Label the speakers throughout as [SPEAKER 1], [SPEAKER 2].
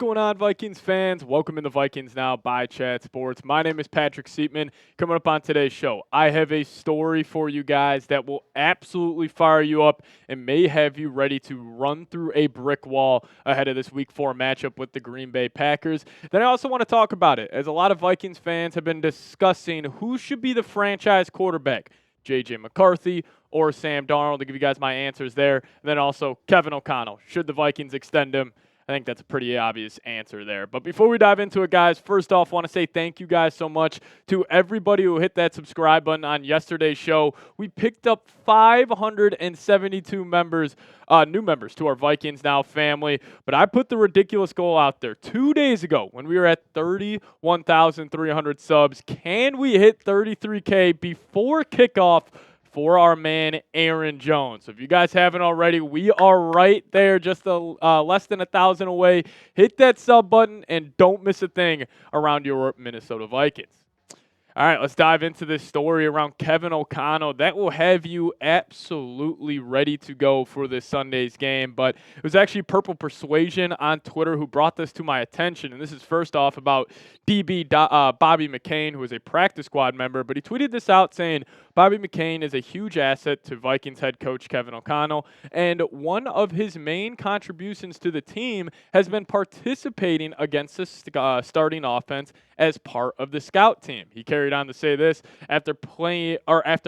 [SPEAKER 1] going on, Vikings fans? Welcome into Vikings Now by Chat Sports. My name is Patrick Siepman. Coming up on today's show, I have a story for you guys that will absolutely fire you up and may have you ready to run through a brick wall ahead of this Week 4 matchup with the Green Bay Packers. Then I also want to talk about it, as a lot of Vikings fans have been discussing who should be the franchise quarterback, J.J. McCarthy or Sam Darnold. To give you guys my answers there. And then also Kevin O'Connell. Should the Vikings extend him? I think that's a pretty obvious answer there. But before we dive into it, guys, first off, I want to say thank you guys so much to everybody who hit that subscribe button on yesterday's show. We picked up 572 members, new members to our Vikings Now family. But I put the ridiculous goal out there 2 days ago when we were at 31,300 subs. Can we hit 33K before kickoff for our man Aaron Jones? So if you guys haven't already, we are right there, just less than 1,000 away. Hit that sub button and don't miss a thing around your Minnesota Vikings. All right, let's dive into this story around Kevin O'Connell. That will have you absolutely ready to go for this Sunday's game. But it was actually Purple Persuasion on Twitter who brought this to my attention. And this is first off about DB Bobby McCain, who is a practice squad member. But he tweeted this out saying, Bobby McCain is a huge asset to Vikings head coach Kevin O'Connell. And one of his main contributions to the team has been participating against the starting offense as part of the scout team. He carried on to say this: after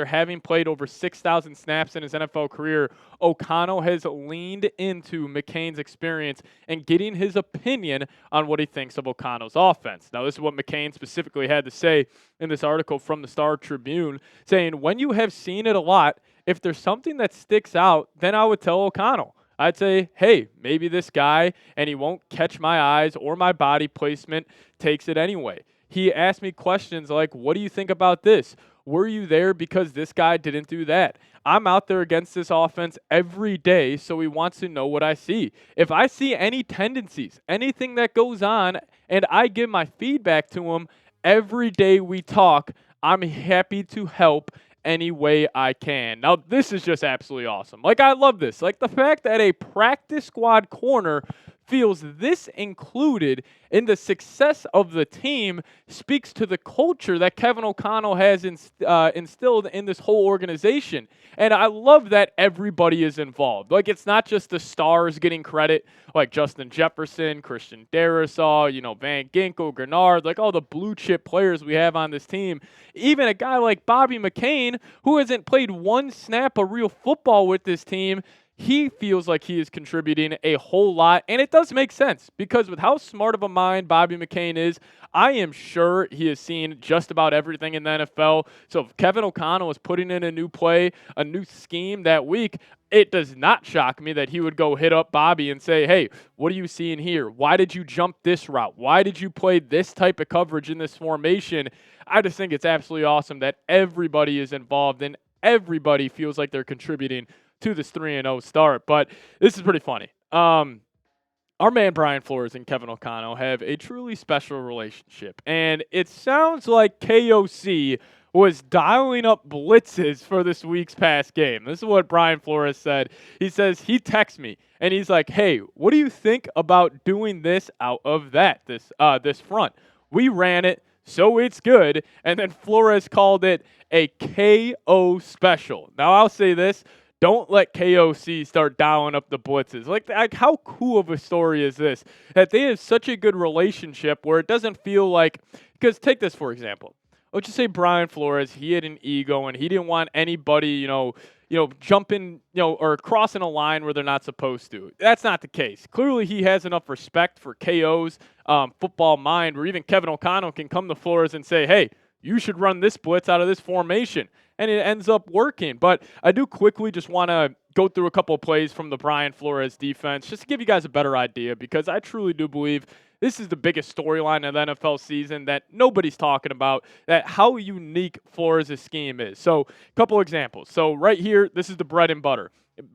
[SPEAKER 1] having played over 6,000 snaps in his NFL career, O'Connell has leaned into McCain's experience and getting his opinion on what he thinks of O'Connell's offense. Now, this is what McCain specifically had to say in this article from the Star Tribune, saying, when you have seen it a lot, if there's something that sticks out, then I would tell O'Connell. I'd say, hey, maybe this guy, and he won't catch my eyes or my body placement, takes it anyway. He asked me questions like, what do you think about this? Were you there because this guy didn't do that? I'm out there against this offense every day, so he wants to know what I see. If I see any tendencies, anything that goes on, and I give my feedback to him every day we talk, I'm happy to help any way I can. Now, this is just absolutely awesome. Like, I love this. Like, the fact that a practice squad corner feels this included in the success of the team speaks to the culture that Kevin O'Connell has instilled in this whole organization. And I love that everybody is involved. Like, it's not just the stars getting credit, like Justin Jefferson, Christian Darrisaw, Van Ginkel, Grenard, like all the blue chip players we have on this team. Even a guy like Bobby McCain, who hasn't played one snap of real football with this team, he feels like he is contributing a whole lot, and it does make sense because with how smart of a mind Bobby McCain is, I am sure he has seen just about everything in the NFL. So if Kevin O'Connell is putting in a new play, a new scheme that week, it does not shock me that he would go hit up Bobby and say, hey, what are you seeing here? Why did you jump this route? Why did you play this type of coverage in this formation? I just think it's absolutely awesome that everybody is involved and everybody feels like they're contributing to this 3-0 start. But this is pretty funny. Our man Brian Flores and Kevin O'Connell have a truly special relationship. And it sounds like KOC was dialing up blitzes for this week's past game. This is what Brian Flores said. He says he texts me and he's like, hey, what do you think about doing this out of this front? We ran it, so it's good. And then Flores called it a KO special. Now I'll say this. Don't let KOC start dialing up the blitzes. Like, how cool of a story is this? That they have such a good relationship where it doesn't feel like, because take this for example. Let's just say Brian Flores, he had an ego and he didn't want anybody, jumping, or crossing a line where they're not supposed to. That's not the case. Clearly, he has enough respect for KO's football mind where even Kevin O'Connell can come to Flores and say, hey, you should run this blitz out of this formation. And it ends up working. But I do quickly just want to go through a couple of plays from the Brian Flores defense just to give you guys a better idea, because I truly do believe this is the biggest storyline of the NFL season that nobody's talking about, that how unique Flores' scheme is. So a couple examples. So right here, this is the bread and butter.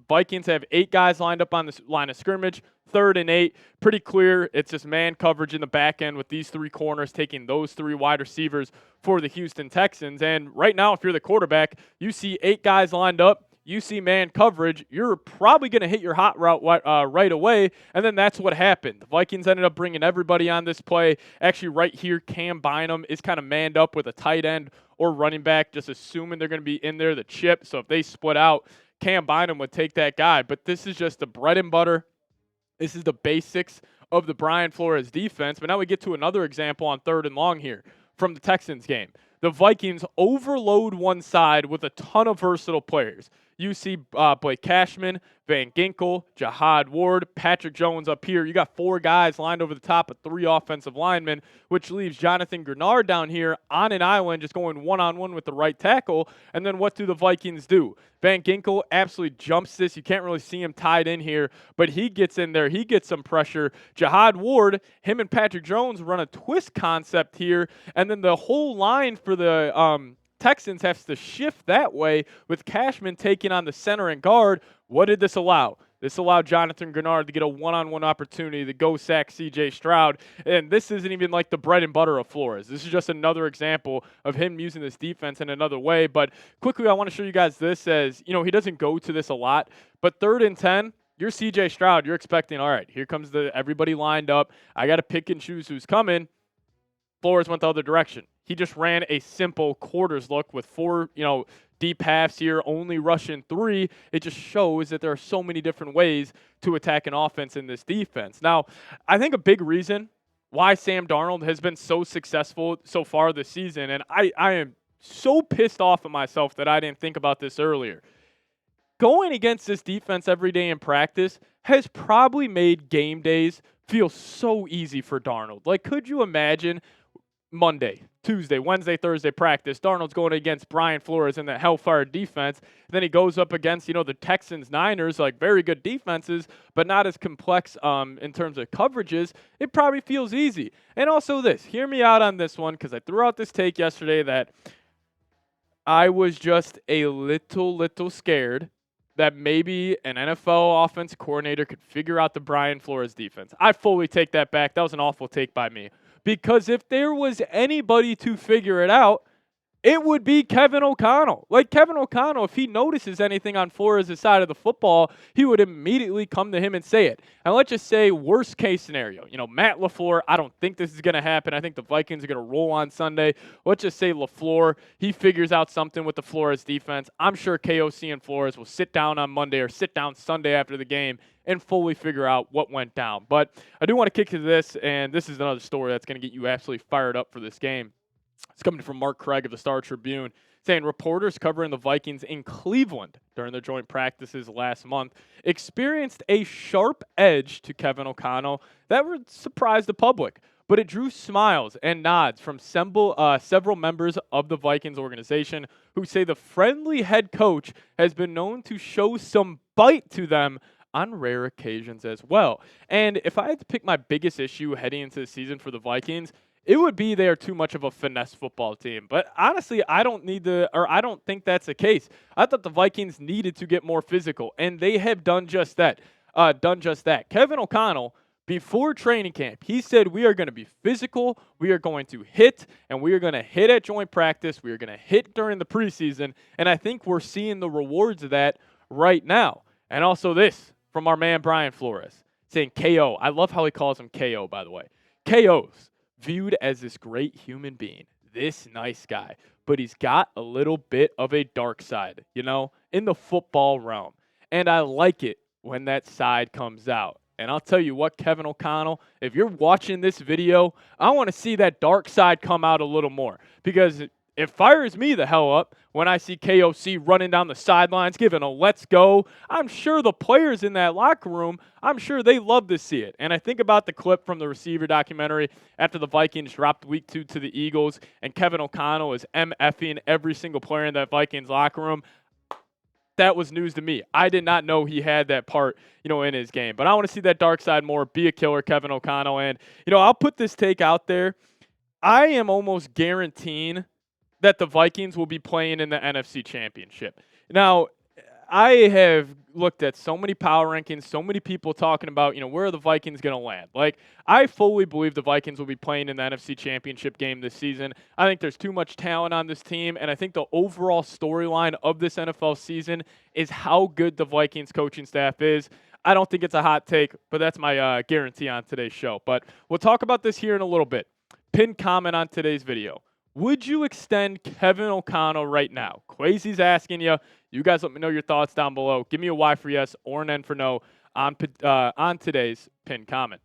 [SPEAKER 1] Vikings have 8 guys lined up on the line of scrimmage, 3rd and 8. Pretty clear. It's just man coverage in the back end with these 3 corners taking those 3 wide receivers for the Houston Texans. And right now, if you're the quarterback, you see 8 guys lined up. you see man coverage, you're probably going to hit your hot route right away, and then that's what happened. The Vikings ended up bringing everybody on this play. Actually, right here, Cam Bynum is kind of manned up with a tight end or running back, just assuming they're going to be in there, the chip. So if they split out, Cam Bynum would take that guy. But this is just the bread and butter. This is the basics of the Brian Flores defense. But now we get to another example on 3rd and long here from the Texans game. The Vikings overload one side with a ton of versatile players. You see Blake Cashman, Van Ginkel, Jihad Ward, Patrick Jones up here. You got 4 guys lined over the top of 3 offensive linemen, which leaves Jonathan Grenard down here on an island just going one-on-one with the right tackle. And then what do the Vikings do? Van Ginkel absolutely jumps this. You can't really see him tied in here, but he gets in there. He gets some pressure. Jihad Ward, him and Patrick Jones run a twist concept here, and then the whole line for the Texans has to shift that way with Cashman taking on the center and guard. What did this allow? This allowed Jonathan Grenard to get a one-on-one opportunity to go sack C.J. Stroud. And this isn't even like the bread and butter of Flores. This is just another example of him using this defense in another way. But quickly, I want to show you guys this as, he doesn't go to this a lot. But 3rd and 10, you're C.J. Stroud. You're expecting, all right, here comes everybody lined up. I got to pick and choose who's coming. Flores went the other direction. He just ran a simple quarters look with 4, deep halves here, only rushing 3. It just shows that there are so many different ways to attack an offense in this defense. Now, I think a big reason why Sam Darnold has been so successful so far this season, and I am so pissed off at myself that I didn't think about this earlier. Going against this defense every day in practice has probably made game days feel so easy for Darnold. Like, could you imagine Monday, Tuesday, Wednesday, Thursday practice, Darnold's going against Brian Flores in that Hellfire defense. And then he goes up against, the Texans, Niners, like very good defenses, but not as complex in terms of coverages. It probably feels easy. And also this, hear me out on this one, because I threw out this take yesterday that I was just a little scared that maybe an NFL offense coordinator could figure out the Brian Flores defense. I fully take that back. That was an awful take by me. Because if there was anybody to figure it out, it would be Kevin O'Connell. Like Kevin O'Connell, if he notices anything on Flores' side of the football, he would immediately come to him and say it. And let's just say worst case scenario. Matt LaFleur, I don't think this is going to happen. I think the Vikings are going to roll on Sunday. Let's just say LaFleur, he figures out something with the Flores defense. I'm sure KOC and Flores will sit down on Monday or sit down Sunday after the game and fully figure out what went down. But I do want to kick to this, and this is another story that's going to get you absolutely fired up for this game. It's coming from Mark Craig of the Star Tribune, saying reporters covering the Vikings in Cleveland during their joint practices last month experienced a sharp edge to Kevin O'Connell that would surprise the public, but it drew smiles and nods from several members of the Vikings organization who say the friendly head coach has been known to show some bite to them on rare occasions as well. And if I had to pick my biggest issue heading into the season for the Vikings, it would be they are too much of a finesse football team. But honestly, I don't think that's the case. I thought the Vikings needed to get more physical, and they have done just that. Kevin O'Connell, before training camp, he said we are going to be physical, we are going to hit, and we are going to hit at joint practice, we are going to hit during the preseason, and I think we're seeing the rewards of that right now. And also this from our man Brian Flores, saying KO. I love how he calls him KO, by the way. KO's viewed as this great human being, this nice guy, but he's got a little bit of a dark side, in the football realm. And I like it when that side comes out. And I'll tell you what, Kevin O'Connell, if you're watching this video, I want to see that dark side come out a little more, because it fires me the hell up when I see KOC running down the sidelines, giving a let's go. I'm sure the players in that locker room, I'm sure they love to see it. And I think about the clip from the receiver documentary after the Vikings dropped week 2 to the Eagles, and Kevin O'Connell is MFing every single player in that Vikings locker room. That was news to me. I did not know he had that part, in his game. But I want to see that dark side more. Be a killer, Kevin O'Connell. And, I'll put this take out there. I am almost guaranteeing that the Vikings will be playing in the NFC Championship. Now, I have looked at so many power rankings, so many people talking about, where are the Vikings going to land? Like, I fully believe the Vikings will be playing in the NFC Championship game this season. I think there's too much talent on this team, and I think the overall storyline of this NFL season is how good the Vikings coaching staff is. I don't think it's a hot take, but that's my guarantee on today's show. But we'll talk about this here in a little bit. Pinned comment on today's video. Would you extend Kevin O'Connell right now? Kwesi's asking you. You guys let me know your thoughts down below. Give me a Y for yes or an N for no on today's pinned comment.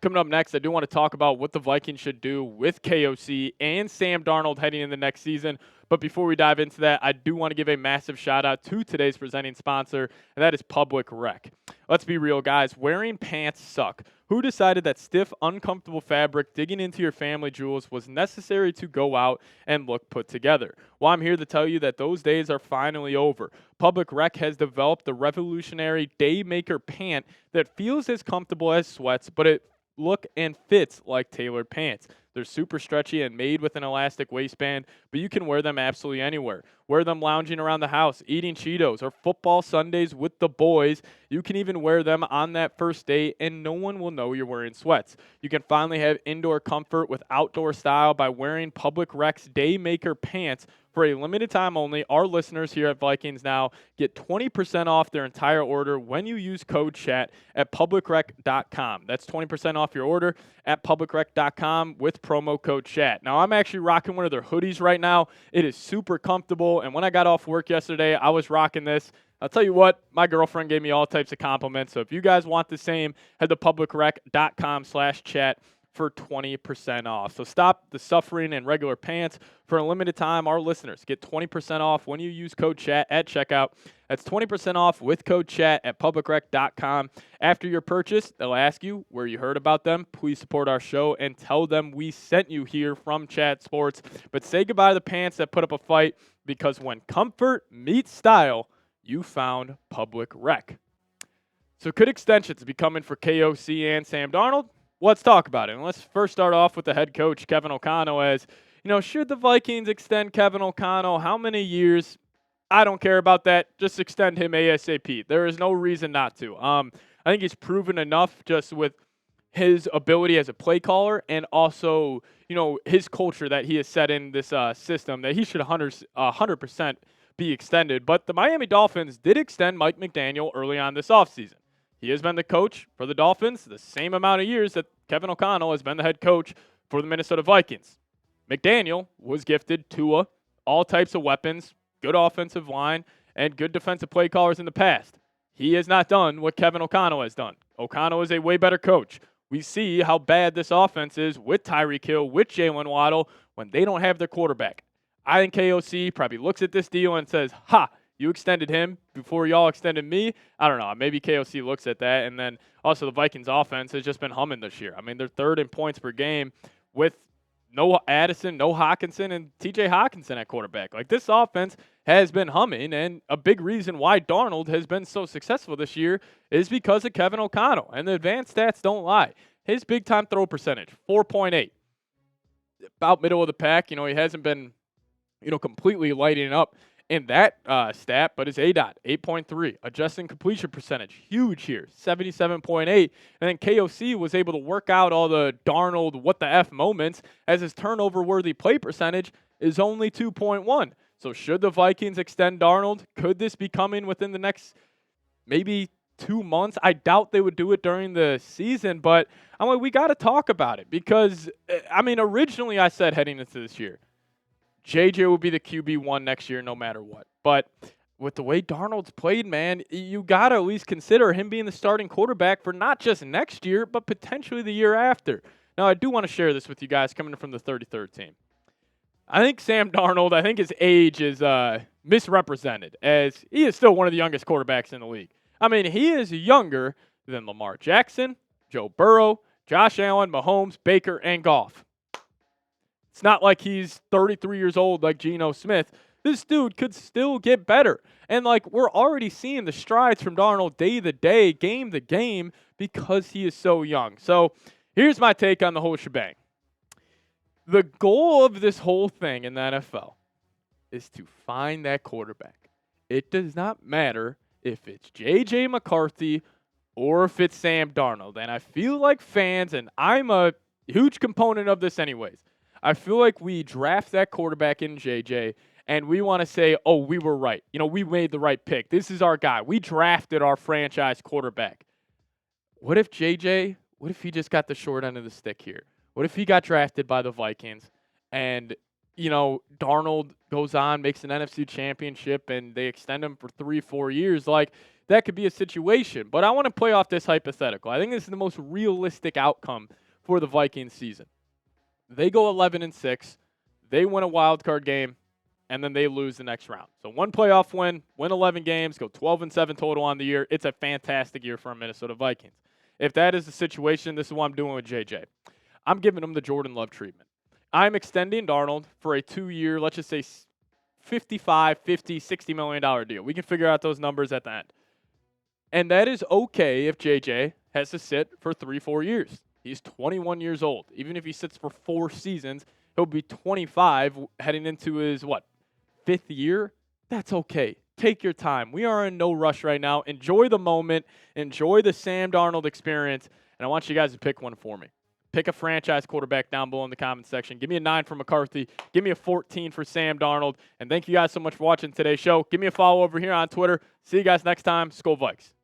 [SPEAKER 1] Coming up next, I do want to talk about what the Vikings should do with KOC and Sam Darnold heading into next season. But before we dive into that, I do want to give a massive shout out to today's presenting sponsor, and that is Public Rec. Let's be real, guys. Wearing pants suck. Who decided that stiff, uncomfortable fabric digging into your family jewels was necessary to go out and look put together? Well, I'm here to tell you that those days are finally over. Public Rec has developed the revolutionary Daymaker pant that feels as comfortable as sweats, but it look and fits like tailored pants. They're super stretchy and made with an elastic waistband, but you can wear them absolutely anywhere. Wear them lounging around the house, eating Cheetos, or football Sundays with the boys. You can even wear them on that first date, and no one will know you're wearing sweats. You can finally have indoor comfort with outdoor style by wearing Public Rec's Daymaker pants. For a limited time only, our listeners here at Vikings Now get 20% off their entire order when you use code CHAT at publicrec.com. That's 20% off your order at publicrec.com with promo code CHAT. Now, I'm actually rocking one of their hoodies right now. It is super comfortable, and when I got off work yesterday, I was rocking this. I'll tell you what, my girlfriend gave me all types of compliments, so if you guys want the same, head to publicrec.com/chat for 20% off. So stop the suffering in regular pants. For a limited time, our listeners get 20% off when you use code CHAT at checkout. That's 20% off with code CHAT at publicrec.com. After your purchase, they'll ask you where you heard about them. Please support our show and tell them we sent you here from Chat Sports. But say goodbye to the pants that put up a fight, because when comfort meets style, you found Public Rec. So could extensions be coming for KOC and Sam Darnold? Let's talk about it. And let's first start off with the head coach, Kevin O'Connell, as, should the Vikings extend Kevin O'Connell? How many years? I don't care about that. Just extend him ASAP. There is no reason not to. I think he's proven enough just with his ability as a play caller and also, his culture that he has set in this system that he should 100% be extended. But the Miami Dolphins did extend Mike McDaniel early on this offseason. He has been the coach for the Dolphins the same amount of years that Kevin O'Connell has been the head coach for the Minnesota Vikings. McDaniel was gifted Tua, all types of weapons, good offensive line, and good defensive play callers in the past. He has not done what Kevin O'Connell has done. O'Connell is a way better coach. We see how bad this offense is with Tyreek Hill, with Jalen Waddle, when they don't have their quarterback. I think KOC probably looks at this deal and says, ha, you extended him before y'all extended me. I don't know. Maybe KOC looks at that. And then also the Vikings offense has just been humming this year. I mean, they're third in points per game with no Addison, no Hawkinson, and TJ Hawkinson at quarterback. Like, this offense has been humming, and a big reason why Darnold has been so successful this year is because of Kevin O'Connell. And the advanced stats don't lie. His big-time throw percentage, 4.8. About middle of the pack. He hasn't been, completely lighting up in that stat, but his ADOT, 8.3. Adjusting completion percentage, huge here, 77.8. And then KOC was able to work out all the Darnold what the F moments, as his turnover-worthy play percentage is only 2.1. So should the Vikings extend Darnold? Could this be coming within the next maybe 2 months? I doubt they would do it during the season, but I'm like, we got to talk about it because, originally I said heading into this year, JJ will be the QB1 next year no matter what. But with the way Darnold's played, man, you got to at least consider him being the starting quarterback for not just next year, but potentially the year after. Now, I do want to share this with you guys coming from the 33rd team. I think Sam Darnold, his age is misrepresented, as he is still one of the youngest quarterbacks in the league. He is younger than Lamar Jackson, Joe Burrow, Josh Allen, Mahomes, Baker, and Goff. It's not like he's 33 years old like Geno Smith. This dude could still get better. And, we're already seeing the strides from Darnold day to day, game to game, because he is so young. So here's my take on the whole shebang. The goal of this whole thing in the NFL is to find that quarterback. It does not matter if it's J.J. McCarthy or if it's Sam Darnold. And I feel like fans, and I'm a huge component of this anyways, I feel like we draft that quarterback in J.J., and we want to say, oh, we were right. We made the right pick. This is our guy. We drafted our franchise quarterback. What if he just got the short end of the stick here? What if he got drafted by the Vikings and, Darnold goes on, makes an NFC championship, and they extend him for 3-4 years? Like, that could be a situation. But I want to play off this hypothetical. I think this is the most realistic outcome for the Vikings season. They go 11-6. They win a wild card game, and then they lose the next round. So one playoff win 11 games, go 12-7 total on the year. It's a fantastic year for our Minnesota Vikings. If that is the situation, this is what I'm doing with JJ. I'm giving him the Jordan Love treatment. I'm extending Darnold for a 2-year, let's just say $55, $50, $60 million deal. We can figure out those numbers at the end. And that is okay if JJ has to sit for 3-4 years. He's 21 years old. Even if he sits for 4 seasons, he'll be 25 heading into his, 5th year? That's okay. Take your time. We are in no rush right now. Enjoy the moment. Enjoy the Sam Darnold experience. And I want you guys to pick one for me. Pick a franchise quarterback down below in the comments section. Give me a 9 for McCarthy. Give me a 14 for Sam Darnold. And thank you guys so much for watching today's show. Give me a follow over here on Twitter. See you guys next time. Skol Vikes.